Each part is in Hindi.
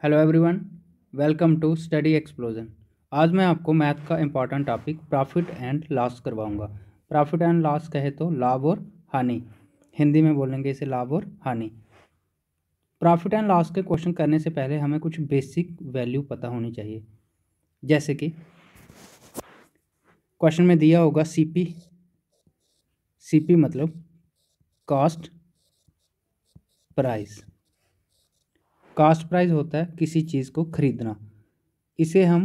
Hello everyone, welcome to study explosion. आज मैं आपको मैथ का important topic profit and loss करवाऊंगा। प्रॉफिट एंड लॉस कहे तो लाभ और हानि, हिंदी में बोलेंगे इसे लाभ और हानि। प्रॉफिट एंड लॉस के क्वेश्चन करने से पहले हमें कुछ बेसिक वैल्यू पता होनी चाहिए। जैसे कि क्वेश्चन में दिया होगा सीपी मतलब कॉस्ट प्राइस। कॉस्ट प्राइस होता है किसी चीज़ को खरीदना। इसे हम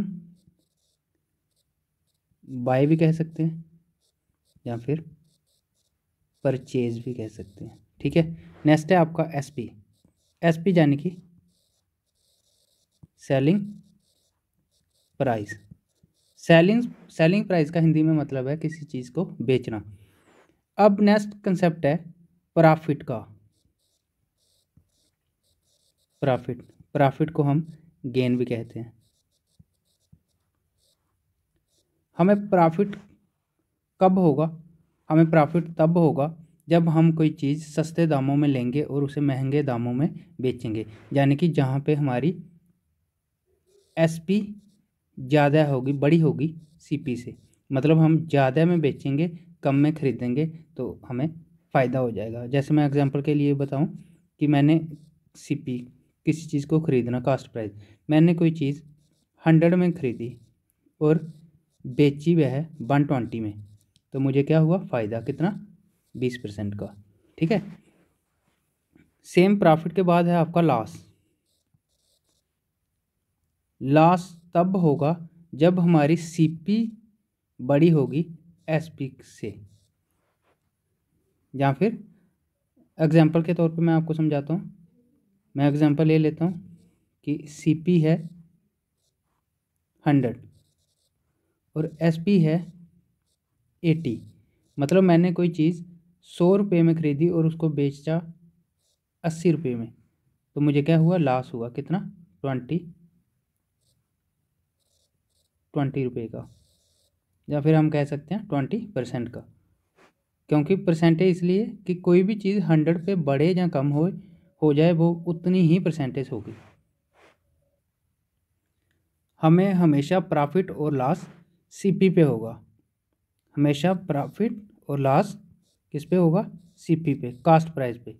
बाय भी कह सकते हैं या फिर परचेज भी कह सकते हैं। ठीक है। नेक्स्ट है आपका एसपी यानी कि सेलिंग प्राइस। सेलिंग प्राइस का हिंदी में मतलब है किसी चीज़ को बेचना। अब नेक्स्ट कंसेप्ट है प्रॉफिट का। प्रॉफिट को हम गेन भी कहते हैं। हमें प्रॉफिट कब होगा? हमें प्रॉफिट तब होगा जब हम कोई चीज़ सस्ते दामों में लेंगे और उसे महंगे दामों में बेचेंगे, यानी कि जहाँ पे हमारी एसपी ज़्यादा होगी, बड़ी होगी सीपी से। मतलब हम ज़्यादा में बेचेंगे, कम में खरीदेंगे तो हमें फ़ायदा हो जाएगा। जैसे मैं एग्जांपल के लिए बताऊं कि मैंने सीपी किसी चीज़ को ख़रीदना, कॉस्ट प्राइस, मैंने कोई चीज़ 100 में ख़रीदी और बेची वह 120 में, तो मुझे क्या हुआ? फ़ायदा कितना? 20% का। ठीक है। सेम प्रॉफिट के बाद है आपका लॉस तब होगा जब हमारी सीपी बड़ी होगी एसपी से। या फिर एग्जांपल के तौर पे मैं आपको समझाता हूँ। मैं एग्जांपल ले लेता हूँ कि सीपी है 100 और एसपी है 80। मतलब मैंने कोई चीज़ 100 रुपये में ख़रीदी और उसको बेचा 80 रुपये में, तो मुझे क्या हुआ? लॉस हुआ। कितना? 20 रुपये का, या फिर हम कह सकते हैं 20% का। क्योंकि परसेंटेज इसलिए कि कोई भी चीज़ 100 पे बढ़े या कम हो जाए, वो उतनी ही परसेंटेज होगी। हमें हमेशा प्रॉफिट और लॉस सीपी पे होगा। हमेशा प्रॉफिट और लॉस किस पे होगा? सीपी पे, कॉस्ट प्राइस पे।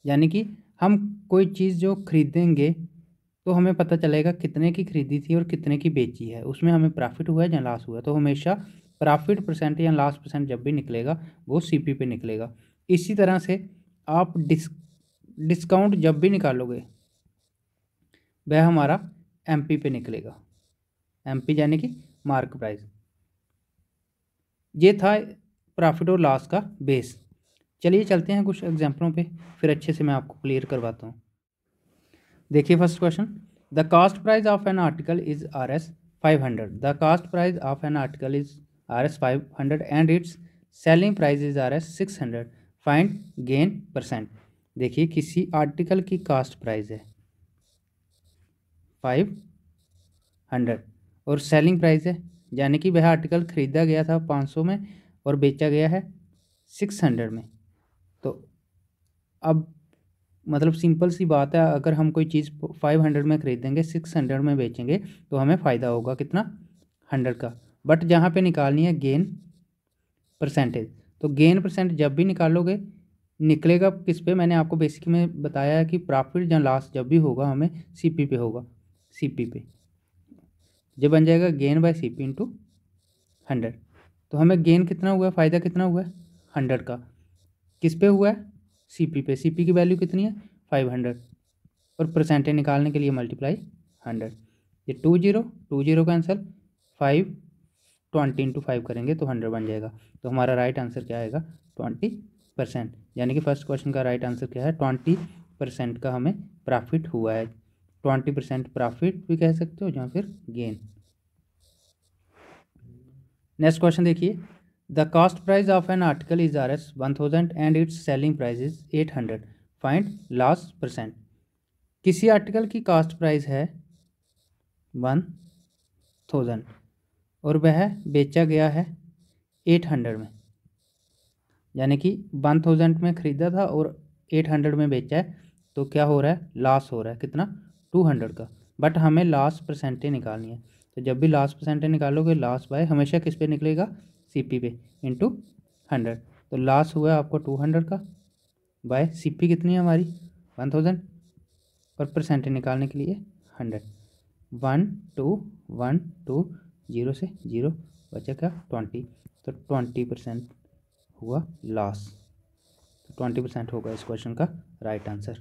यानी कि हम कोई चीज़ जो खरीदेंगे तो हमें पता चलेगा कितने की खरीदी थी और कितने की बेची है, उसमें हमें प्रॉफिट हुआ है या लॉस हुआ है। तो हमेशा प्रॉफिट परसेंट या लॉस परसेंट जब भी निकलेगा वो सीपी पे निकलेगा। इसी तरह से आप डिस्काउंट जब भी निकालोगे वह हमारा एमपी पे निकलेगा। एमपी यानी कि मार्क प्राइस। ये था प्रॉफिट और लॉस का बेस। चलिए चलते हैं कुछ एग्जाम्पलों पे, फिर अच्छे से मैं आपको क्लियर करवाता हूँ। देखिए first question, the cost price of an article is RS 500। The cost price of an article is RS 500 and it's selling price is RS 600। Find gain percent. देखिए किसी आर्टिकल की कॉस्ट प्राइस है 500 और सेलिंग प्राइस है, यानी कि वह आर्टिकल खरीदा गया था 500 में और बेचा गया है 600 में। तो अब मतलब सिंपल सी बात है, अगर हम कोई चीज़ 500 में खरीदेंगे, 600 में बेचेंगे तो हमें फ़ायदा होगा कितना? 100 का। बट जहाँ पे निकालनी है गेन परसेंटेज, तो गेन परसेंट जब भी निकालोगे निकलेगा किस पे? मैंने आपको बेसिक में बताया है कि प्रॉफिट या लॉस जब भी होगा हमें सीपी पे होगा। सीपी पे जब बन जाएगा गेन बाय सीपी इंटू 100, तो हमें गेन कितना हुआ है? फ़ायदा कितना हुआ है? 100 का। किस पे हुआ है? सीपी पे। सीपी की वैल्यू कितनी है? 500 और परसेंटेज निकालने के लिए मल्टीप्लाई 100। ये 2 0 कैंसिल, 5 करेंगे तो 100 बन जाएगा। तो हमारा राइट आंसर क्या आएगा? 20%। यानी कि फर्स्ट क्वेश्चन का राइट आंसर क्या है? 20% का हमें प्रॉफिट हुआ है। 20% प्रॉफिट भी कह सकते हो या फिर गेन। नेक्स्ट क्वेश्चन देखिए, the cost price of an article is RS 1000 and it's selling price is 800। Find loss percent. किसी आर्टिकल की कॉस्ट प्राइस है 1000 और वह बेचा गया है 800 में, यानी कि 1000 में ख़रीदा था और 800 में बेचा है, तो क्या हो रहा है? लॉस हो रहा है। कितना? 200 का। बट हमें लास्ट परसेंटेज निकालनी है। तो जब भी लास्ट परसेंटेज निकालोगे, लास्ट बाय हमेशा किस पे निकलेगा, CP पे, इंटू 100। तो लास्ट हुआ आपको 200 का, बाय CP कितनी है हमारी 1000, और परसेंटेज निकालने के लिए 100। 1 2 1 2 0 से 0 बचा क्या 20, तो 20% हुआ लॉस। तो 20% होगा इस क्वेश्चन का राइट आंसर।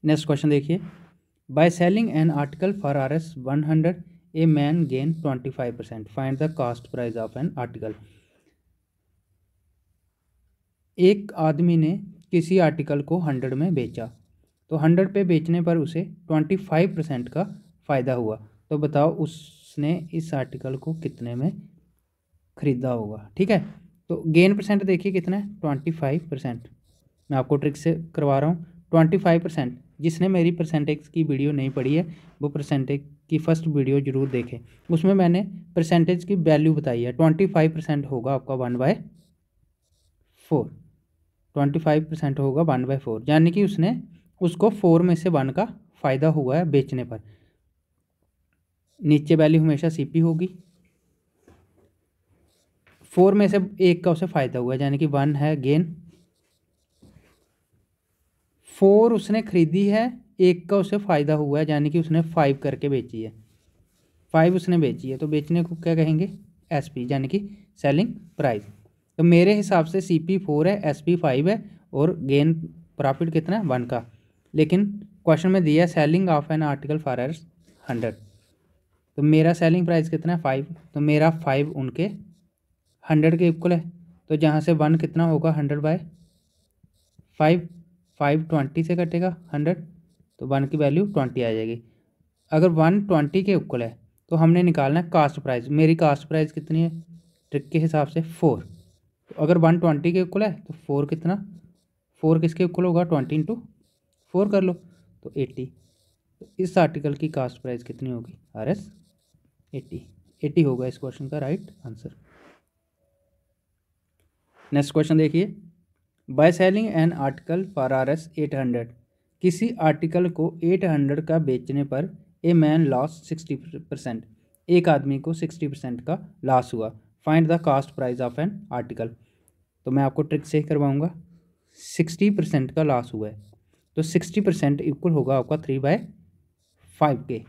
नेक्स्ट क्वेश्चन देखिए, by selling N article for RS 100 a man gain 25%, find the cost price of an article. एक आदमी ने किसी आर्टिकल को 100 में बेचा, तो 100 पे बेचने पर उसे 25% का फ़ायदा हुआ। तो बताओ उसने इस आर्टिकल को कितने में ख़रीदा होगा। ठीक है, तो गेन परसेंट देखिए कितना है 25%। मैं आपको ट्रिक से करवा रहा हूँ। 25%, जिसने मेरी परसेंटेज की वीडियो नहीं पढ़ी है वो परसेंटेज की फर्स्ट वीडियो ज़रूर देखें, उसमें मैंने परसेंटेज की वैल्यू बताई है। 25% होगा आपका 1/4। 25% होगा 1/4, यानी कि उसको 4 में से 1 का फ़ायदा हुआ है बेचने पर। नीचे वैल्यू हमेशा CP होगी, 4 में से 1 का उसे फ़ायदा हुआ है, यानी कि 1 है गेन। 4 उसने खरीदी है, 1 का उसे फ़ायदा हुआ है, यानी कि उसने 5 करके बेची है, 5 उसने बेची है, तो बेचने को क्या कहेंगे SP, यानी कि सेलिंग प्राइस। तो मेरे हिसाब से CP 4 है, SP 5 है, और गेन प्रॉफिट कितना है 1 का। लेकिन क्वेश्चन में दिया selling of an article for RS 100, तो मेरा सेलिंग प्राइस कितना है 5, तो मेरा 5 उनके 100 के इक्वल है। तो जहाँ से 1 कितना होगा 100/5, 5 20 से कटेगा 100, तो 1 की वैल्यू 20 आ जाएगी। अगर 1 20 के इक्वल है तो हमने निकालना है कास्ट प्राइस। मेरी कास्ट प्राइस कितनी है ट्रिक के हिसाब से 4। तो अगर 1 20 के इक्वल है तो 4 कितना, 4 किसके इक्वल होगा 20 × 4 कर लो, तो 80। तो इस आर्टिकल की कास्ट प्राइस कितनी होगी RS 80 होगा इस क्वेश्चन का राइट आंसर। नेक्स्ट क्वेश्चन देखिए, by selling N article for RS 800, किसी आर्टिकल को 800 का बेचने पर ए मैन लॉस 60%, एक आदमी को 60% का लॉस हुआ। Find the cost price of an article. तो मैं आपको ट्रिक से ही करवाऊंगा। 60% का लॉस हुआ है, तो 60% इक्वल होगा आपका 3/5 के,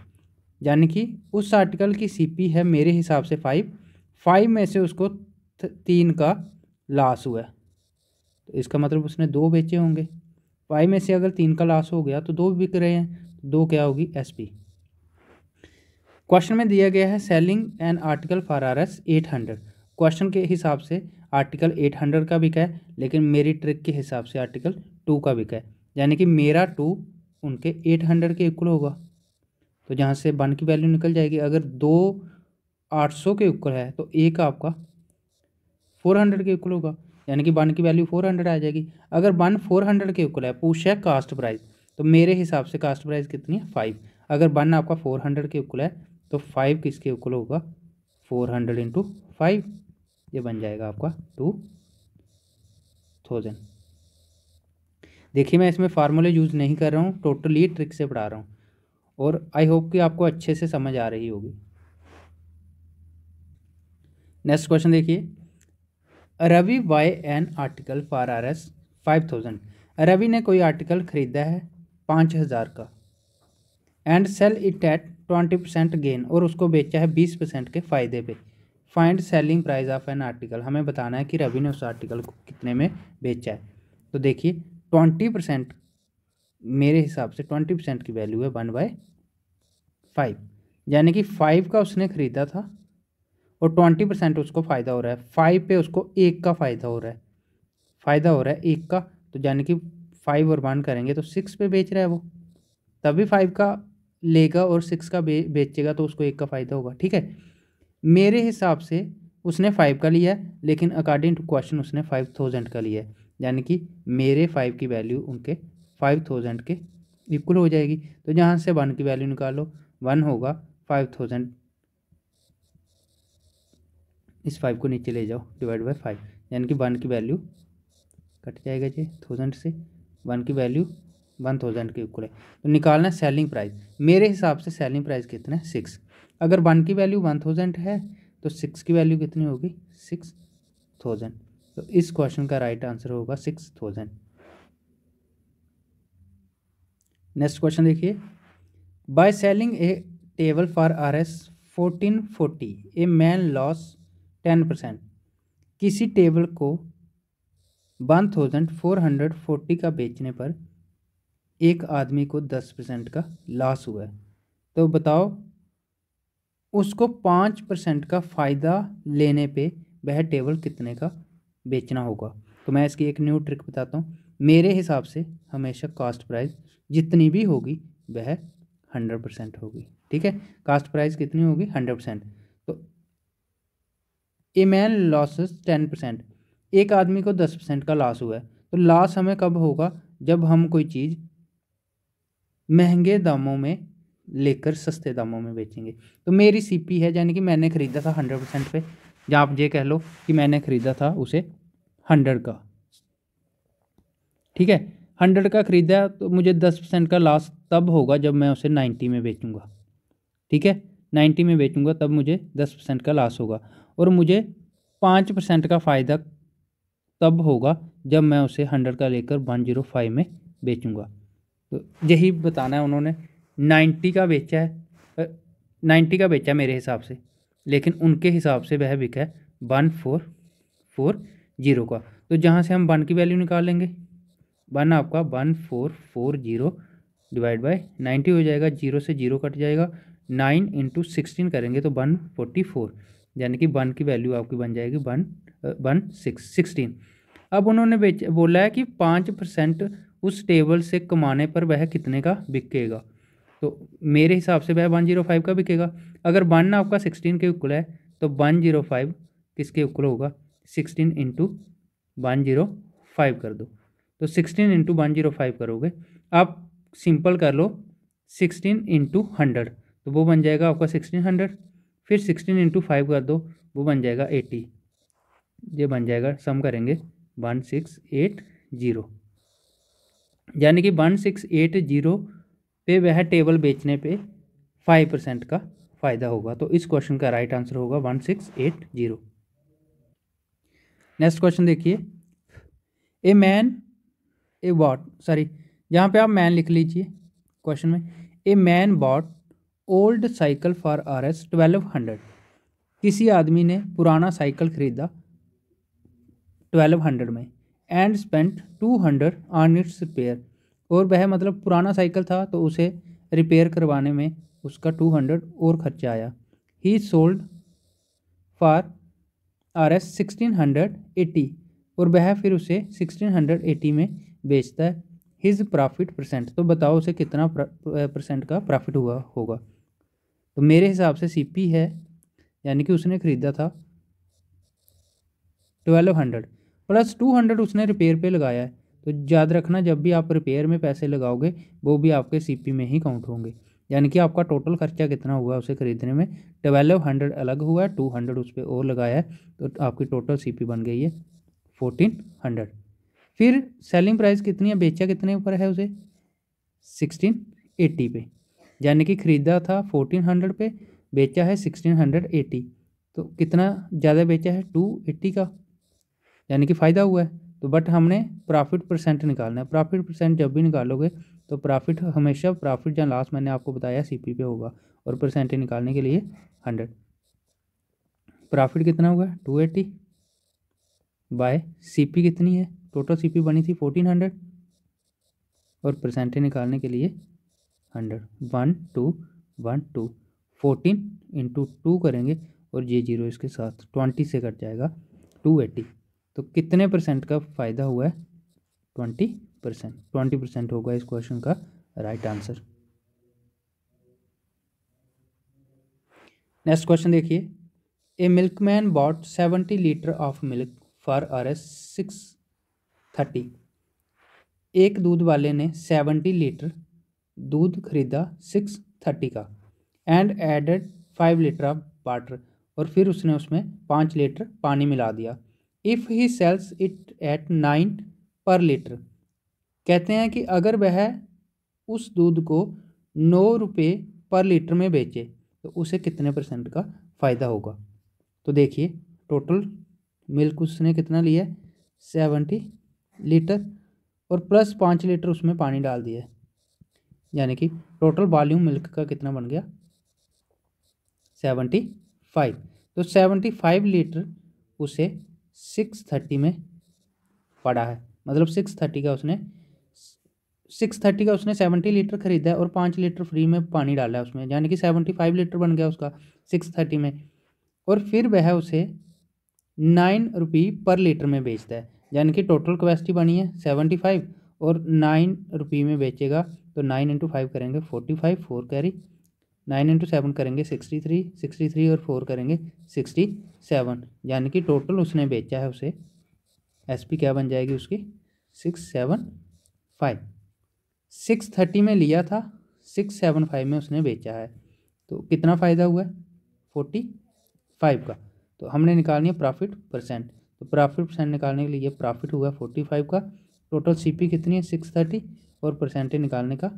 यानी कि उस आर्टिकल की CP है मेरे हिसाब से 5 में से उसको 3 का लॉस हुआ है, तो इसका मतलब उसने 2 बेचे होंगे। 5 में से अगर 3 का लॉस हो गया तो 2 बिक रहे हैं, तो 2 क्या होगी SP। क्वेश्चन में दिया गया है selling N article for RS 800, question के हिसाब से आर्टिकल 800 का बिका है, लेकिन मेरी ट्रिक के हिसाब से आर्टिकल 2 का बिका है, यानी कि मेरा 2 उनके 800 के इक्वल होगा। तो जहाँ से 1 की वैल्यू निकल जाएगी। अगर 2 800 के इक्वल है तो एक आपका 400 के इक्वल होगा, यानी कि 1 की वैल्यू 400 आ जाएगी। अगर 1 400 के इक्वल है, पूछा है कास्ट प्राइस, तो मेरे हिसाब से कास्ट प्राइस कितनी है 5। अगर 1 आपका 400 के इक्वल है तो 5 किसके इक्वल होगा 400 × 5, ये बन जाएगा आपका 2000। देखिए मैं इसमें फार्मूले यूज़ नहीं कर रहा हूँ, टोटली ट्रिक से पढ़ा रहा हूँ, और आई होप कि आपको अच्छे से समझ आ रही होगी। नेक्स्ट क्वेश्चन देखिए, Ravi buy an article for RS 5000, Ravi ने कोई आर्टिकल खरीदा है 5000 का, and sell it at 20% gain, और उसको बेचा है 20% के फ़ायदे पे। Find selling price of an article. हमें बताना है कि रवि ने उस आर्टिकल को कितने में बेचा है। तो देखिए 20%, मेरे हिसाब से 20% की वैल्यू है 1/5, यानी कि 5 का उसने ख़रीदा था और 20% उसको फ़ायदा हो रहा है। 5 पे उसको 1 का फ़ायदा हो रहा है, 1 का, तो यानी कि 5 और 1 करेंगे तो 6 पे बेच रहा है वो, तभी 5 का लेगा और 6 का बेचेगा, तो उसको 1 का फ़ायदा होगा। ठीक है, मेरे हिसाब से उसने 5 का लिया है, लेकिन अकॉर्डिंग टू क्वेश्चन उसने 5000 का लिया है, यानी कि मेरे 5 की वैल्यू उनके 5000 के इक्वल हो जाएगी। तो जहाँ से 1 की वैल्यू निकालो, 1 होगा 5000, इस 5 को नीचे ले जाओ, /5, यानी कि 1 की वैल्यू कट जाएगा जी 1000 से, 1 की वैल्यू 1000 के इक्वल है। तो निकालना है सेलिंग प्राइस। मेरे हिसाब से सेलिंग प्राइस कितना है 6। अगर 1 की वैल्यू 1000 है तो 6 की वैल्यू कितनी होगी 6000। तो इस क्वेश्चन का राइट आंसर होगा 6000। नेक्स्ट क्वेश्चन देखिए, by selling A table for RS 1440 a man loss 10%। किसी टेबल को 1440 का बेचने पर एक आदमी को 10% का लॉस हुआ है। तो बताओ उसको 5% का फ़ायदा लेने पे वह टेबल कितने का बेचना होगा। तो मैं इसकी एक न्यू ट्रिक बताता हूँ। मेरे हिसाब से हमेशा कास्ट प्राइस जितनी भी होगी वह 100% होगी। ठीक है, कास्ट प्राइस कितनी होगी 100%। तो ए मैन लॉसेस 10%, एक आदमी को 10% का लॉस हुआ है। तो लॉस हमें कब होगा जब हम कोई चीज़ महंगे दामों में लेकर सस्ते दामों में बेचेंगे। तो मेरी सीपी है, यानी कि मैंने ख़रीदा था 100% पे, या आप ये कह लो कि मैंने ख़रीदा था उसे 100 का। ठीक है, 100 का ख़रीदा तो मुझे 10% का लॉस तब होगा जब मैं उसे 90 में बेचूंगा। ठीक है, 90 में बेचूंगा तब मुझे 10% का लॉस होगा, और मुझे 5% का फ़ायदा तब होगा जब मैं उसे 100 का लेकर 105 में बेचूंगा। तो यही बताना है। उन्होंने 90 का बेचा है, 90 का बेचा मेरे हिसाब से, लेकिन उनके हिसाब से वह बिका है 1440 का। तो जहाँ से हम 1 की वैल्यू निकाल लेंगे, 1 आपका 1440 डिवाइड बाय 90 हो जाएगा, 0 से 0 कट जाएगा, 9 इंटू 16 करेंगे तो 144, यानी कि 1 की वैल्यू आपकी बन जाएगी 16। अब उन्होंने बोला है कि 5% उस टेबल से कमाने पर वह कितने का बिकेगा। तो मेरे हिसाब से वह 105 का बिकेगा। अगर 1 आपका 16 के इक्वल है तो 105 किसके इक्वल होगा 16 इंटू 105 कर दो। तो 16 इंटू 105 करोगे, आप सिंपल कर लो 16 इंटू 100, तो वो बन जाएगा आपका 1600। फिर 16 इंटू 5 कर दो, वो बन जाएगा 80। ये बन जाएगा, सम करेंगे 1680, यानी कि 1680 पे वह टेबल बेचने पे 5% का फ़ायदा होगा। तो इस क्वेश्चन का राइट आंसर होगा 1680। नेक्स्ट क्वेश्चन देखिए, a man a bought, sorry यहाँ पे आप मैन लिख लीजिए क्वेश्चन में। A man bought old cycle for RS 1200। किसी आदमी ने पुराना साइकिल खरीदा 1200 में, and spent 200 on it's repair. और वह मतलब पुराना साइकिल था तो उसे रिपेयर करवाने में उसका 200 और खर्चा आया। ही सोल्ड फॉर RS 1680, और वह फिर उसे 1680 में बेचता है। हिज प्रॉफिट परसेंट, तो बताओ उसे कितना परसेंट का प्रॉफिट हुआ होगा। तो मेरे हिसाब से सीपी है, यानी कि उसने ख़रीदा था 1200 प्लस 200 उसने रिपेयर पे लगाया है। तो याद रखना, जब भी आप रिपेयर में पैसे लगाओगे वो भी आपके सीपी में ही काउंट होंगे। यानी कि आपका टोटल खर्चा कितना हुआ उसे ख़रीदने में, 1200 अलग हुआ है, 200 उस पर और लगाया है, तो आपकी टोटल सीपी बन गई है 1400। फिर सेलिंग प्राइस कितनी है, बेचा कितने ऊपर है उसे 1680 पे, यानी कि ख़रीदा था 1400 पे, बेचा है 1680। तो कितना ज़्यादा बेचा है 280 का, यानी कि फ़ायदा हुआ है। तो बट हमने प्रॉफिट परसेंट निकालना है। प्रॉफिट परसेंट जब भी निकालोगे तो प्रॉफिट हमेशा, प्रॉफिट या लॉस मैंने आपको बताया सीपी पे होगा, और परसेंटेज निकालने के लिए 100। प्रॉफिट कितना हुआ 280 बाय सीपी कितनी है, टोटल सीपी बनी थी 1400, और परसेंटेज निकालने के लिए 100। 1 2 1 2 14 इंटू 2 करेंगे, और ये 0 इसके साथ 20 से कट जाएगा 280। तो कितने परसेंट का फ़ायदा हुआ है 20%। 20% होगा इस क्वेश्चन का राइट आंसर। नेक्स्ट क्वेश्चन देखिए, a milkman bought 70 litre of milk for RS 630। एक दूध वाले ने 70 लीटर दूध खरीदा 630 का, and added 5 litre of water, और फिर उसने उसमें 5 लीटर पानी मिला दिया। If he sells it at 9 per litre. कहते हैं कि अगर वह उस दूध को 9 रुपये पर लीटर में बेचे तो उसे कितने % का फ़ायदा होगा। तो देखिए टोटल मिल्क उसने कितना लिया है 70 लीटर और प्लस 5 लीटर उसमें पानी डाल दिया है, यानी कि टोटल वॉल्यूम मिल्क का कितना बन गया 75। तो 75 लीटर उसे 630 में पड़ा है, मतलब 630 का उसने 70 लीटर खरीदा है और 5 लीटर फ्री में पानी डाला है उसमें, यानी कि 75 लीटर बन गया उसका 630 में। और फिर वह उसे 9 रुपये पर लीटर में बेचता है, यानी कि टोटल कैपेसिटी बनी है 75 और 9 रुपये में बेचेगा। तो 9 × 5 करेंगे 45, 4 कैरी, 9 × 7 करेंगे 63 और 4 करेंगे 67, यानी कि टोटल उसने बेचा है उसे SP क्या बन जाएगी उसकी 675। 630 में लिया था, 675 में उसने बेचा है, तो कितना फ़ायदा हुआ है 45 का। तो हमने निकालनी है प्रॉफिट %, तो प्रॉफिट % निकालने के लिए ये प्रॉफिट हुआ 45 का। टोटल CP कितनी है 630 और परसेंटेज निकालने का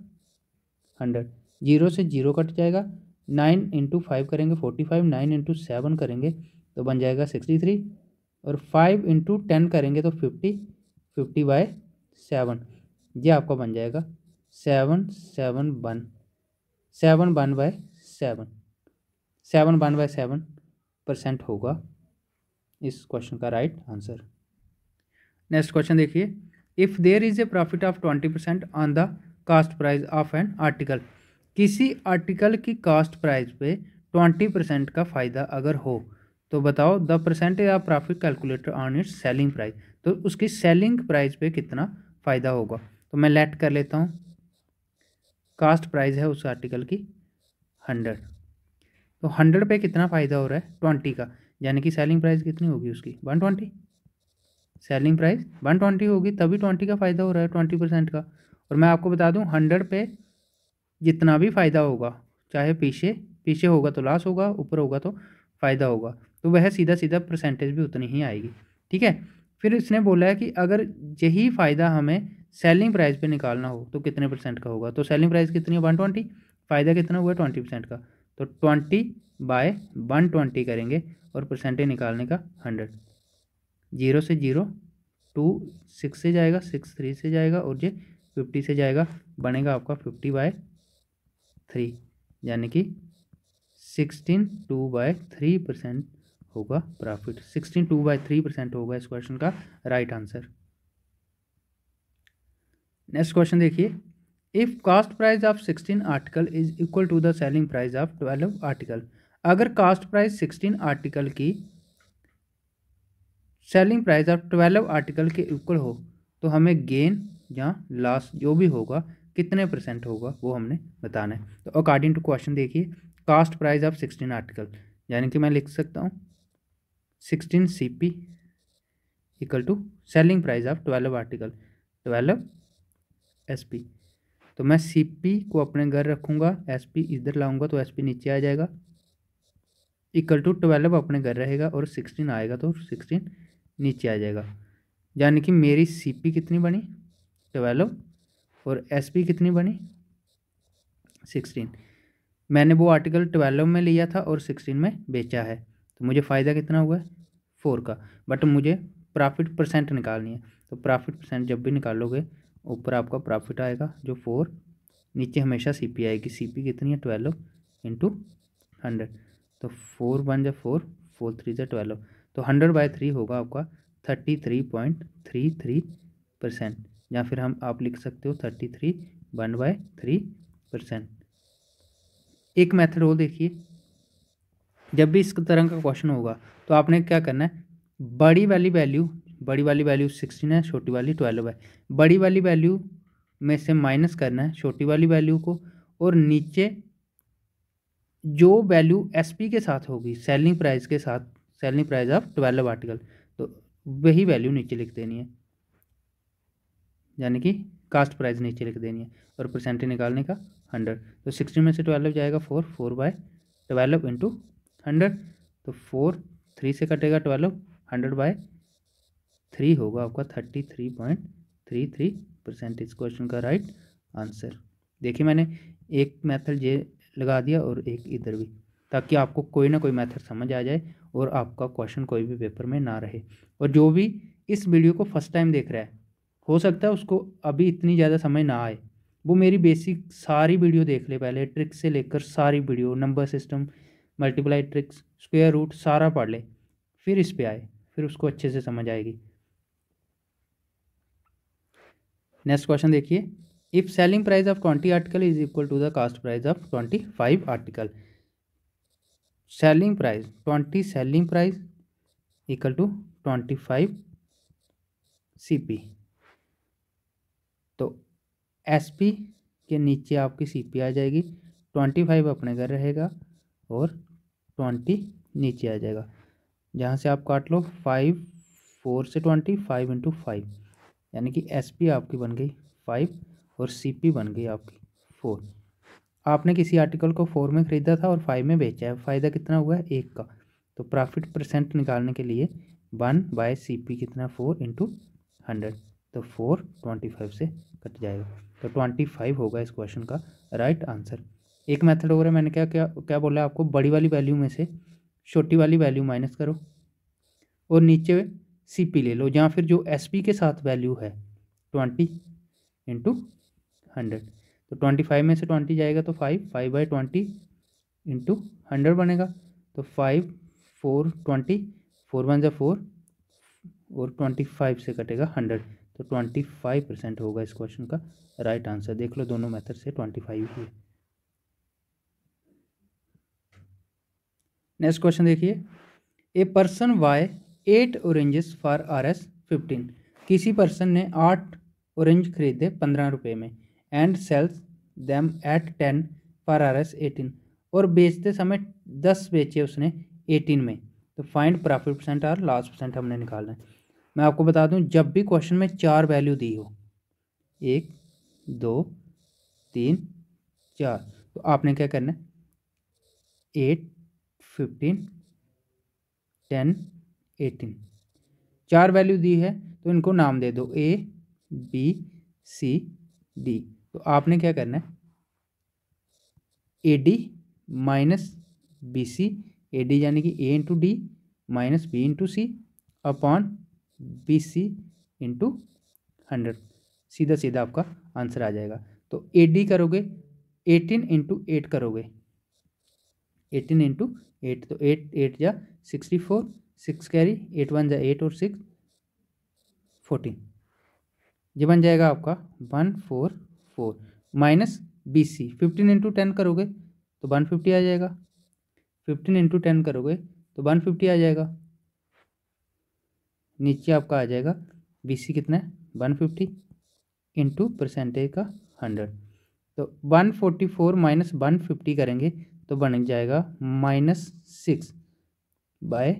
100, 0 से 0 कट जाएगा। 9 × 5 करेंगे 45, 9 × 7 करेंगे तो बन जाएगा 63 और 5 × 10 करेंगे तो 50, 50/7 ये आपका बन जाएगा 7/7 होगा इस क्वेश्चन का राइट आंसर। नेक्स्ट क्वेश्चन देखिए, if there is a profit of 20% on the cost price of an article, किसी आर्टिकल की कास्ट प्राइस पे 20% का फ़ायदा अगर हो तो बताओ the percentage of profit calculated on its selling price, तो उसकी सेलिंग प्राइस पे कितना फ़ायदा होगा। तो मैं लेट कर लेता हूँ, कास्ट प्राइस है उस आर्टिकल की 100, तो 100 पे कितना फ़ायदा हो रहा है 20 का, यानी कि सेलिंग प्राइस कितनी होगी उसकी 120, सेलिंग प्राइस 120 होगी, तभी 20 का फ़ायदा हो रहा है 20% का। और मैं आपको बता दूं 100 पे जितना भी फ़ायदा होगा, चाहे पीछे होगा तो लॉस होगा, ऊपर होगा तो फ़ायदा होगा, तो वह सीधा सीधा परसेंटेज भी उतनी ही आएगी। ठीक है, फिर इसने बोला है कि अगर यही फ़ायदा हमें सेलिंग प्राइस पे निकालना हो तो कितने % का होगा। तो सेलिंग प्राइस कितनी है 120, फ़ायदा कितना हुआ 20% का, तो 20/120 करेंगे और परसेंटेज निकालने का 100, 0 से 0, 2 6 से जाएगा, 6 3 से जाएगा और ये 50 से जाएगा, बनेगा आपका 50/3, यानी कि 16/2/3% होगा प्रॉफिट, 16/2/3% होगा इस क्वेश्चन का राइट आंसर। नेक्स्ट क्वेश्चन देखिए, if cost price of 16 article is equal to the selling price of 12 article, अगर कास्ट प्राइस 16 आर्टिकल की सेलिंग प्राइस ऑफ 12 आर्टिकल के इक्वल हो तो हमें गेन या लॉस जो भी होगा कितने % होगा वो हमने बताना है। तो अकॉर्डिंग टू क्वेश्चन देखिए, कास्ट प्राइस ऑफ 16 आर्टिकल, यानी कि मैं लिख सकता हूँ 16 CP equal to selling price of 12 article 12 SP। तो मैं CP को अपने घर रखूँगा, SP इधर लाऊंगा तो SP नीचे आ जाएगा, इक्वल टू 12 अपने घर रहेगा और 16 आएगा तो 16 नीचे आ जाएगा, यानी कि मेरी CP कितनी बनी 12 और SP कितनी बनी 16। मैंने वो आर्टिकल 12 में लिया था और 16 में बेचा है, तो मुझे फ़ायदा कितना हुआ है 4 का, बट मुझे प्रॉफिट % निकालनी है। तो प्रॉफिट % जब भी निकालोगे ऊपर आपका प्रॉफिट आएगा जो 4, नीचे हमेशा CP आएगी, CP कितनी है 12 × 100, तो 4 1 जा 4, 4 3 जा 12, तो 100/3 होगा आपका 33.33%, या फिर आप लिख सकते हो 33/3%। एक मेथड और देखिए, जब भी इस तरह का क्वेश्चन होगा तो आपने क्या करना है, बड़ी वाली वैल्यू 16 है, छोटी वाली 12 है, बड़ी वाली वैल्यू में से माइनस करना है छोटी वाली वैल्यू को, और नीचे जो वैल्यू SP के साथ होगी सेलिंग प्राइस के साथ, सेलिंग प्राइस ऑफ 12 आर्टिकल, तो वही वैल्यू नीचे लिख देनी है, यानी कि कास्ट प्राइस नीचे लिख देनी है और % निकालने का 100। तो 16 में से 12 जाएगा 4, 4/12 × 100, तो 4 3 से कटेगा 12, 100/3 होगा आपका 33.33% इस क्वेश्चन का राइट आंसर। देखिए मैंने एक मेथड ये लगा दिया और एक इधर भी, ताकि आपको कोई ना कोई मेथड समझ आ जाए और आपका क्वेश्चन कोई भी पेपर में ना रहे। और जो भी इस वीडियो को फर्स्ट टाइम देख रहा है, हो सकता है उसको अभी इतनी ज़्यादा समझ ना आए, वो मेरी बेसिक सारी वीडियो देख ले पहले, ट्रिक्स से लेकर सारी video, number system, multiply tricks, square root सारा पढ़ ले, फिर इस पे आए, फिर उसको अच्छे से समझ आएगी। नेक्स्ट क्वेश्चन देखिए, if selling price of 20 article is equal to the cost price of 25 article, selling price 20 selling price equal to 25 CP, तो एसपी के नीचे आपकी सीपी आ जाएगी, 25 अपने घर रहेगा और 20 नीचे आ जाएगा। जहाँ से आप काट लो 5, 4 से 20, 5 इंटू 5, यानी कि एसपी आपकी बन गई 5 और सीपी बन गई आपकी 4। आपने किसी आर्टिकल को 4 में ख़रीदा था और 5 में बेचा है, फ़ायदा कितना हुआ है 1 का, तो प्रॉफिट परसेंट निकालने के लिए 1/CP कितना 4 इंटू 100, तो 4 25 से कट जाएगा, तो 25 होगा इस क्वेश्चन का राइट आंसर। एक मेथड और है, मैंने क्या क्या क्या बोला आपको, बड़ी वाली वैल्यू में से छोटी वाली वैल्यू माइनस करो और नीचे सीपी ले लो, या फिर जो एसपी के साथ वैल्यू है 20 इंटू 100, तो 25 में से 20 जाएगा तो 5/20 इंटू 100 बनेगा, तो 5 4 20, 4 1 4 और 25 से कटेगा 100, तो 25% होगा इस क्वेश्चन का राइट आंसर। देख लो दोनों मेथड से 25 ही है। नेक्स्ट क्वेश्चन देखिए, a person by 8 oranges for Rs 15, किसी पर्सन ने 8 ऑरेंज खरीदे 15 रुपये में, and sells them at 10 for Rs 18, और बेचते समय 10 बेचे उसने 18 में, तो फाइंड प्रॉफिट परसेंट और लॉस परसेंट हमने निकालना है। मैं आपको बता दूं, जब भी क्वेश्चन में 4 वैल्यू दी हो, 1 2 3 4, तो आपने क्या करना है, 8 15 10 18, 4 वैल्यू दी है तो इनको नाम दे दो A B C D, तो आपने क्या करना है, AD माइनस BC, AD यानी कि A into D minus B into C upon BC into 100, सीधा सीधा आपका आंसर आ जाएगा। तो AD करोगे 18 इंटू 8 करोगे, 18 इंटू 8, तो 8 8 जा 64, 6 कैरी, 8 1 जा 8 और 6 14, ये बन जाएगा आपका 144 माइनस BC, 15 इंटू 10 करोगे तो 150 आ जाएगा, 15 इंटू 10 करोगे तो 150 आ जाएगा, नीचे आपका आ जाएगा BC कितना है 150 इंटू परसेंटेज का 100, तो 144 माइनस 150 करेंगे तो बन जाएगा -6 बाय,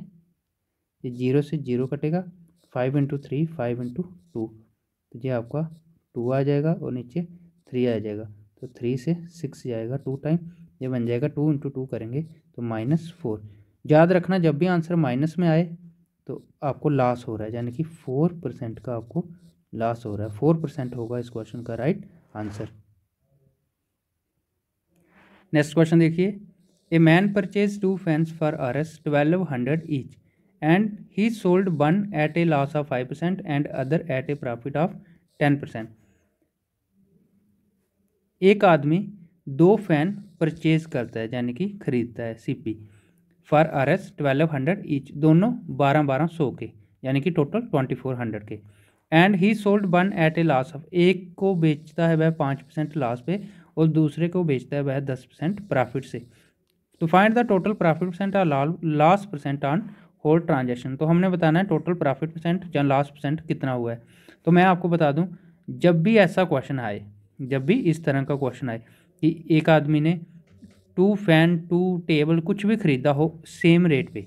ये 0 से 0 कटेगा, 5 इंटू 3 5 इंटू 2, तो ये आपका 2 आ जाएगा और नीचे 3 आ जाएगा, तो 3 से 6 जाएगा 2 टाइम, ये बन जाएगा 2 इंटू 2 करेंगे तो -4। याद रखना जब भी आंसर माइनस में आए तो आपको लॉस हो रहा है, यानी कि 4% का आपको लॉस हो रहा है, 4% होगा इस क्वेश्चन का राइट आंसर। नेक्स्ट क्वेश्चन देखिए, a man purchase 2 fans for Rs 1200 each and he sold one at a loss of 5% and other at a profit of 10%। एक आदमी 2 फैन परचेज करता है, यानी कि खरीदता है CP फॉर Rs 1200 ईच, दोनों 1200 के, यानी कि टोटल 2400 के, and he sold one at a loss of, एक को बेचता है वह 5% लॉस पे और दूसरे को बेचता है वह 10% प्रॉफिट से, तो find the total profit percent और loss percent on whole transaction. तो हमने बताना है टोटल प्रॉफिट परसेंट या लॉस परसेंट कितना हुआ है। तो मैं आपको बता दूं, जब भी ऐसा क्वेश्चन आए, जब भी इस तरह का क्वेश्चन आए कि एक आदमी ने 2 फैन 2 टेबल कुछ भी खरीदा हो सेम रेट पे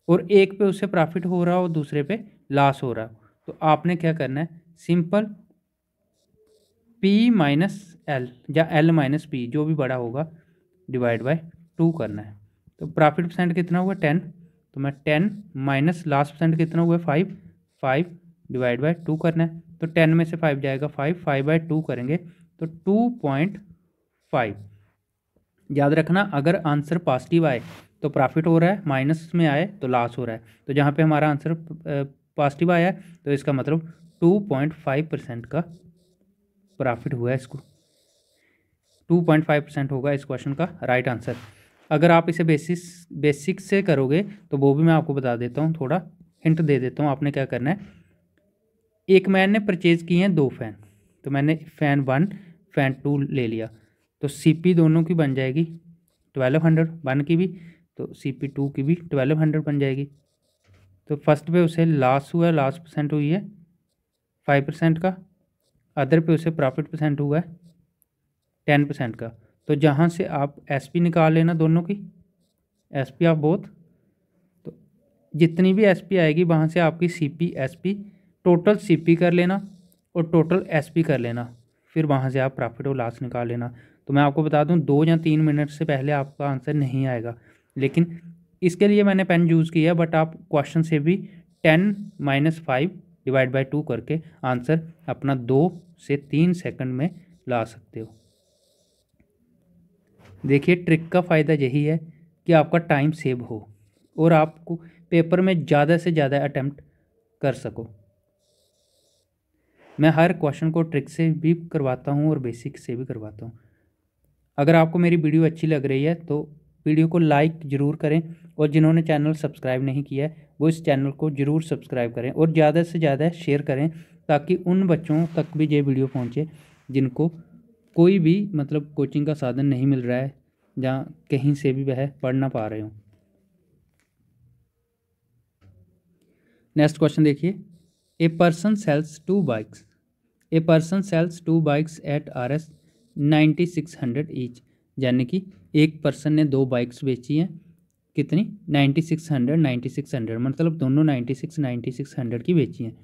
और एक पे उससे प्रॉफिट हो रहा हो दूसरे पे लॉस हो रहा हो, तो आपने क्या करना है, सिंपल P माइनस एल या L माइनस P जो भी बड़ा होगा डिवाइड बाय 2 करना है। तो प्रॉफिट परसेंट कितना हुआ 10, तो मैं 10 माइनस लास्ट परसेंट कितना हुआ 5 डिवाइड बाय 2 करना है, तो 10 में से 5 जाएगा 5 बाय 2 करेंगे तो 2.5। याद रखना, अगर आंसर पॉजिटिव आए तो प्रॉफिट हो रहा है, माइनस में आए तो लॉस हो रहा है। तो जहाँ पे हमारा आंसर पॉजिटिव आया है तो इसका मतलब 2.5% का प्रॉफिट हुआ है। इसको 2.5% होगा इस क्वेश्चन का राइट आंसर। अगर आप इसे बेसिक से करोगे तो वो भी मैं आपको बता देता हूँ, थोड़ा हिंट दे देता हूँ। आपने क्या करना है, एक मैन ने परचेज़ किए हैं 2 फ़ैन, तो मैंने फ़ैन 1 फ़ैन 2 ले लिया, तो CP दोनों की बन जाएगी 1200, 1 की भी, तो CP 2 की भी 1200 बन जाएगी। तो फर्स्ट पे उसे लॉस हुआ है, लॉस परसेंट हुई है 5% का, अदर पे उसे प्रॉफिट परसेंट हुआ है 10% का। तो जहाँ से आप SP निकाल लेना दोनों की, SP ऑफ बोथ, तो जितनी भी SP आएगी वहाँ से आपकी CP SP टोटल CP कर लेना और टोटल SP कर लेना, फिर वहाँ से आप प्रॉफिट और लॉस निकाल लेना। तो मैं आपको बता दूँ 2 या 3 मिनट से पहले आपका आंसर नहीं आएगा, लेकिन इसके लिए मैंने पेन यूज़ किया, बट आप क्वेश्चन से भी 10 - 5 डिवाइड बाई 2 करके आंसर अपना 2 से 3 सेकंड में ला सकते हो। देखिए, ट्रिक का फ़ायदा यही है कि आपका टाइम सेव हो और आपको पेपर में ज़्यादा से ज़्यादा अटैम्प्ट कर सको। मैं हर क्वेश्चन को ट्रिक से भी करवाता हूँ और बेसिक से भी करवाता हूँ। अगर आपको मेरी वीडियो अच्छी लग रही है तो वीडियो को लाइक ज़रूर करें, और जिन्होंने चैनल सब्सक्राइब नहीं किया है वो इस चैनल को ज़रूर सब्सक्राइब करें और ज़्यादा से ज़्यादा शेयर करें, ताकि उन बच्चों तक भी ये वीडियो पहुँचे जिनको कोई भी मतलब कोचिंग का साधन नहीं मिल रहा है, जहाँ कहीं से भी वह पढ़ ना पा रहे हों। नेक्स्ट क्वेश्चन देखिए, a person sells 2 bikes. A person sells 2 bikes at RS 9600 each, यानी कि एक पर्सन ने 2 बाइक्स बेची हैं, कितनी 9600 मतलब दोनों 9600 की बेची हैं।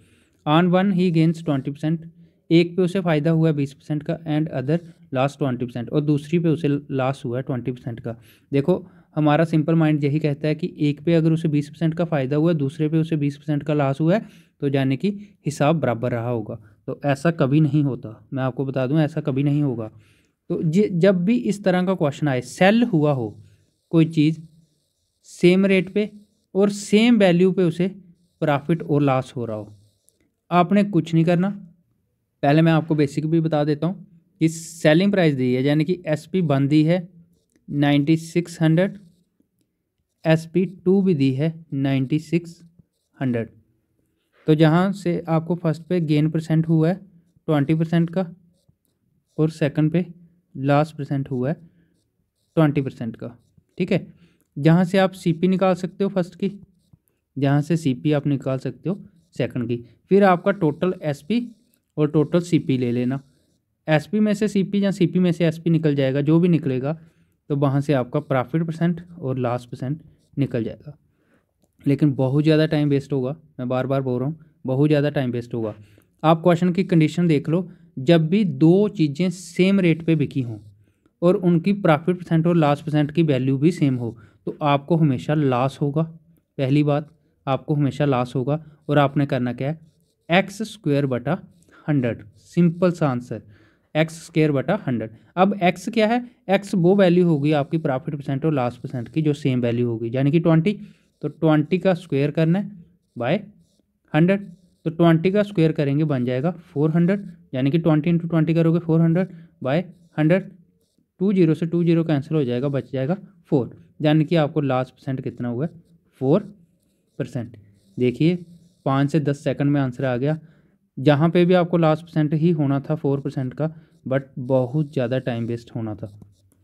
ऑन वन ही गेन्स 20%, एक पे उसे फ़ायदा हुआ है 20% का, एंड अदर लॉस 20%, और दूसरी पे उसे लॉस हुआ है 20% का। देखो, हमारा सिंपल माइंड यही कहता है कि एक पे अगर उसे 20% का फ़ायदा हुआ है, दूसरे पे उसे 20% का लॉस हुआ है, तो यानी कि हिसाब बराबर रहा होगा। तो ऐसा कभी नहीं होता, मैं आपको बता दूं, ऐसा कभी नहीं होगा। तो जब भी इस तरह का क्वेश्चन आए, सेल हुआ हो कोई चीज़ सेम रेट पे और सेम वैल्यू पे उसे प्रॉफिट और लॉस हो रहा हो, आपने कुछ नहीं करना। पहले मैं आपको बेसिक भी बता देता हूँ कि सेलिंग प्राइस दी है, यानी कि SP बन दी है 9600, SP 2 भी दी है 9600। तो जहाँ से आपको फर्स्ट पे गेन परसेंट हुआ है 20% का, और सेकंड पे लॉस परसेंट हुआ है 20% का। ठीक है, जहाँ से आप CP निकाल सकते हो फर्स्ट की, जहाँ से CP आप निकाल सकते हो सेकंड की, फिर आपका टोटल SP और टोटल CP ले लेना। SP में से CP या CP में से SP निकल जाएगा, जो भी निकलेगा, तो वहाँ से आपका प्रॉफिट परसेंट और लॉस परसेंट निकल जाएगा। लेकिन बहुत ज़्यादा टाइम वेस्ट होगा, मैं बार बार बोल रहा हूँ, बहुत ज़्यादा टाइम वेस्ट होगा। आप क्वेश्चन की कंडीशन देख लो, जब भी 2 चीज़ें सेम रेट पे बिकी हों और उनकी प्रॉफिट परसेंट और लॉस परसेंट की वैल्यू भी सेम हो, तो आपको हमेशा लॉस होगा। पहली बात, आपको हमेशा लॉस होगा, और आपने करना क्या है, x²/100, सिंपल सा आंसर, x²/100। अब x क्या है, x वो वैल्यू होगी आपकी प्रॉफिट परसेंट और लॉस परसेंट की जो सेम वैल्यू होगी, यानी कि 20। तो 20 का स्क्वायर करना है बाय 100, तो 20 का स्क्वायर करेंगे बन जाएगा 400, यानी कि 20 × 20 करोगे 400 बाय 100, 20 से 20 कैंसिल हो जाएगा, बच जाएगा 4, यानी कि आपको लास्ट परसेंट कितना हुआ है, 4%। देखिए 5 से 10 सेकंड में आंसर आ गया। जहाँ पे भी आपको लास्ट परसेंट ही होना था 4% का, बट बहुत ज़्यादा टाइम वेस्ट होना था।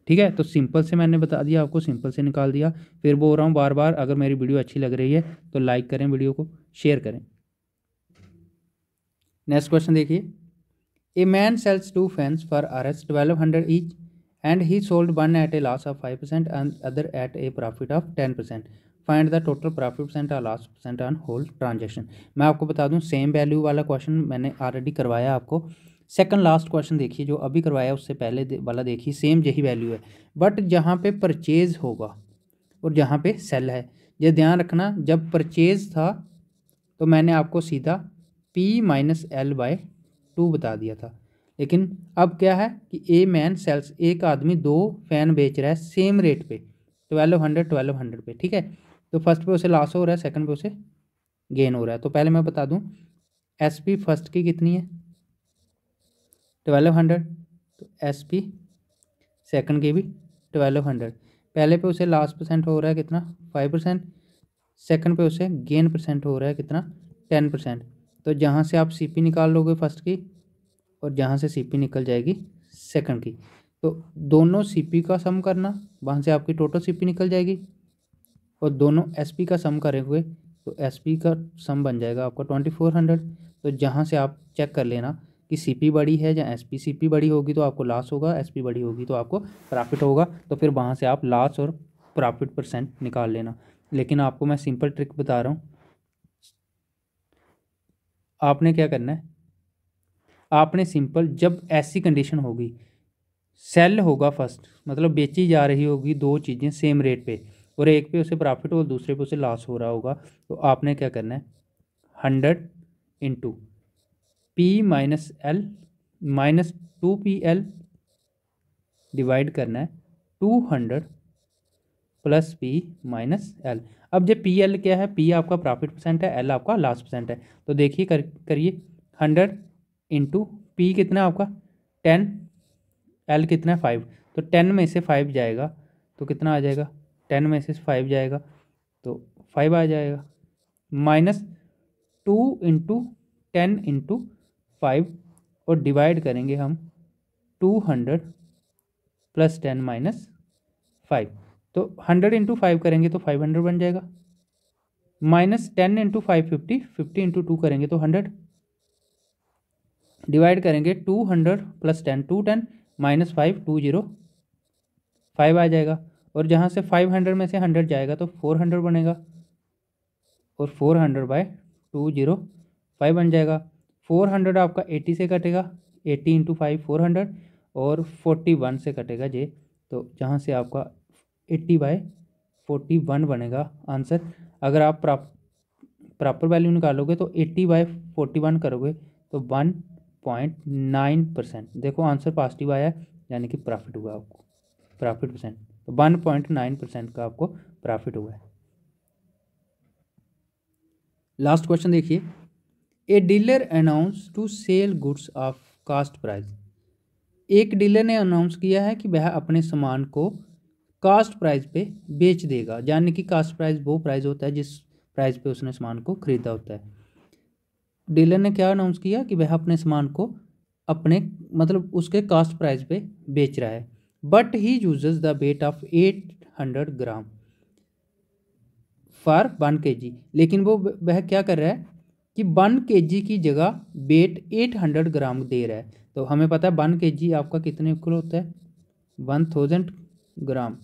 ठीक है, तो सिंपल से मैंने बता दिया आपको, सिंपल से निकाल दिया। फिर बोल रहा हूँ बार बार, अगर मेरी वीडियो अच्छी लग रही है तो लाइक करें, वीडियो को शेयर करें। नेक्स्ट क्वेश्चन देखिए, a man sells 2 fans for RS 1200 each and he sold one at a loss of 5% and other at a profit of 10%। Find the total profit percent और loss percent on whole transaction. मैं आपको बता दूं, सेम वैल्यू वाला क्वेश्चन मैंने ऑलरेडी करवाया आपको। सेकंड लास्ट क्वेश्चन देखिए, जो अभी करवाया उससे पहले वाला देखिए, सेम यही वैल्यू है, बट जहाँ पे परचेज होगा और जहाँ पे सेल है, ये ध्यान रखना। जब परचेज था तो मैंने आपको सीधा P - L/2 बता दिया था, लेकिन अब क्या है कि ए मैन सेल्स, एक आदमी 2 फैन बेच रहा है सेम रेट पे 1200 पे, ठीक है। तो फर्स्ट पे उसे लॉस हो रहा है, सेकंड पे उसे गेन हो रहा है। तो पहले मैं बता दूं एसपी फर्स्ट की कितनी है 1200, तो एसपी सेकंड की भी 1200। पहले पे उसे लॉस परसेंट हो रहा है कितना 5%, सेकंड पे उसे गेन परसेंट हो रहा है कितना 10%। तो जहाँ से आप सीपी निकाल लोगे फर्स्ट की और जहाँ से सीपी निकल जाएगी सेकंड की, तो दोनों सीपी का सम करना, वहाँ से आपकी टोटल सीपी निकल जाएगी, और दोनों एसपी का सम करेंगे तो एसपी का सम बन जाएगा आपका 2400। तो जहाँ से आप चेक कर लेना कि सीपी बड़ी है या एसपी, सीपी बड़ी होगी तो आपको लॉस होगा, एसपी बड़ी होगी तो आपको प्रॉफिट होगा। तो फिर वहाँ से आप लॉस और प्रॉफिट परसेंट निकाल लेना। लेकिन आपको मैं सिंपल ट्रिक बता रहा हूँ, आपने क्या करना है, आपने सिंपल जब ऐसी कंडीशन होगी, सेल होगा फर्स्ट, मतलब बेची जा रही होगी 2 चीज़ें सेम रेट पे, और एक पे उसे प्रॉफिट और दूसरे पे उसे लॉस हो रहा होगा, तो आपने क्या करना है 100 into P minus L minus 2PL divide करना है 200 प्लस पी माइनस एल। अब जब पी एल क्या है, पी आपका प्रॉफिट परसेंट है, एल आपका लॉस परसेंट है। तो देखिए करिए 100 इंटू पी कितना आपका 10, एल कितना है 5, तो 10 में से 5 जाएगा तो कितना आ जाएगा, 10 में से 5 जाएगा तो 5 आ जाएगा, माइनस 2 इंटू 10 इंटू 5, और डिवाइड करेंगे हम 200 प्लस 10 माइनस 5। तो 100 इंटू 5 करेंगे तो 500 बन जाएगा, माइनस 10 इंटू 5 50, 50 इंटू 2 करेंगे तो 100, डिवाइड करेंगे 200 प्लस 10 210 माइनस 5 20 5 आ जाएगा, और जहाँ से 500 में से 100 जाएगा तो 400 बनेगा, और 400 बाय 205 बन जाएगा। 400 आपका 80 से कटेगा, 80 इंटू 5 400, और 41 से कटेगा जे, तो जहाँ से आपका 80/41 बनेगा आंसर। अगर आप प्रॉपर वैल्यू निकालोगे तो 80/41 करोगे तो 1.9%। देखो आंसर पॉजिटिव आया, यानी कि प्रॉफिट हुआ आपको, प्रॉफिट परसेंट, तो 1.9% का आपको प्रॉफिट हुआ है। लास्ट क्वेश्चन देखिए, a dealer announce to sell goods of cost price. एक डीलर ने अनाउंस किया है कि वह अपने सामान को कास्ट प्राइस पे बेच देगा, यानी कि कास्ट प्राइस वो प्राइस होता है जिस प्राइस पे उसने सामान को खरीदा होता है। डीलर ने क्या अनाउंस किया कि वह अपने सामान को अपने मतलब उसके कास्ट प्राइस पे बेच रहा है, but he uses the weight of 800 gram for 1 kg। लेकिन वह क्या कर रहा है कि 1 kg की जगह वेट 800 ग्राम दे रहा है। तो हमें पता है 1 kg आपका कितने इक्वल होता है 1000 ग्राम,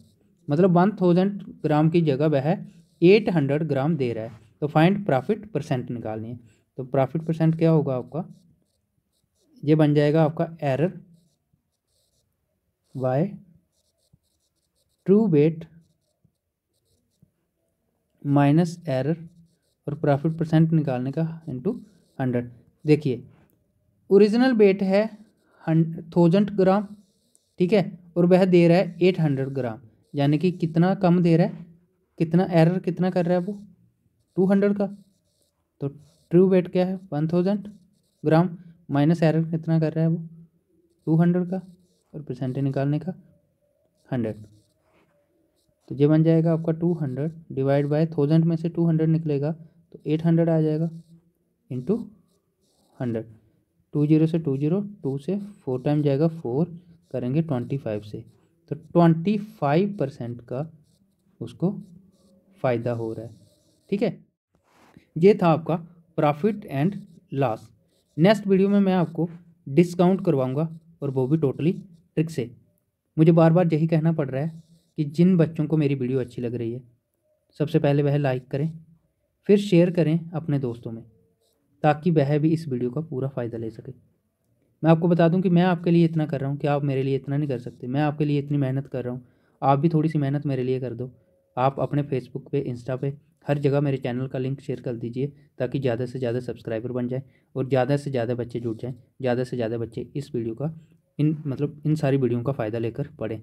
मतलब 1000 ग्राम की जगह वह 800 ग्राम दे रहा है। तो फाइंड प्रॉफिट परसेंट निकालनी है। तो प्रॉफिट परसेंट क्या होगा आपका, ये बन जाएगा आपका error by true wait minus error, और प्रॉफिट परसेंट निकालने का इंटू 100। देखिए ओरिजिनल वेट है 1000 ग्राम, ठीक है, और वह दे रहा है 800 ग्राम, यानी कि कितना कम दे रहा है, कितना एरर कितना कर रहा है वो 200 का। तो ट्रू वेट क्या है 1000 ग्राम, माइनस एरर कितना कर रहा है वो 200 का, और परसेंटेज निकालने का 100। तो ये बन जाएगा आपका 200 डिवाइड बाय 1000 में से 200 निकलेगा तो 800 आ जाएगा इंटू 100। 20 से 20, 2 से 4 टाइम जाएगा, 4 करेंगे 25 से, तो 25% का उसको फ़ायदा हो रहा है, ठीक है। ये था आपका profit and loss. Next video में मैं आपको डिस्काउंट करवाऊंगा, और वो भी टोटली ट्रिक से। मुझे बार बार यही कहना पड़ रहा है कि जिन बच्चों को मेरी वीडियो अच्छी लग रही है, सबसे पहले वह लाइक करें, फिर शेयर करें अपने दोस्तों में, ताकि वह भी इस वीडियो का पूरा फ़ायदा ले सके। मैं आपको बता दूं कि मैं आपके लिए इतना कर रहा हूं कि आप मेरे लिए इतना नहीं कर सकते। मैं आपके लिए इतनी मेहनत कर रहा हूं, आप भी थोड़ी सी मेहनत मेरे लिए कर दो। आप अपने फेसबुक पे, इंस्टा पे हर जगह मेरे चैनल का लिंक शेयर कर दीजिए ताकि ज़्यादा से ज़्यादा सब्सक्राइबर बन जाए और ज़्यादा से ज़्यादा बच्चे जुड़ जाएँ, ज़्यादा से ज़्यादा बच्चे इस वीडियो का इन सारी वीडियो का फ़ायदा लेकर पढ़ें,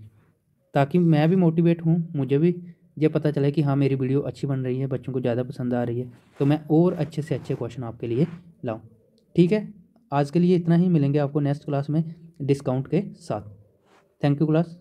ताकि मैं भी मोटिवेट हूँ, मुझे भी ये पता चले कि हाँ मेरी वीडियो अच्छी बन रही है, बच्चों को ज़्यादा पसंद आ रही है, तो मैं और अच्छे से अच्छे क्वेश्चन आपके लिए लाऊँ। ठीक है, आज के लिए इतना ही, मिलेंगे आपको नेक्स्ट क्लास में डिस्काउंट के साथ। Thank you class.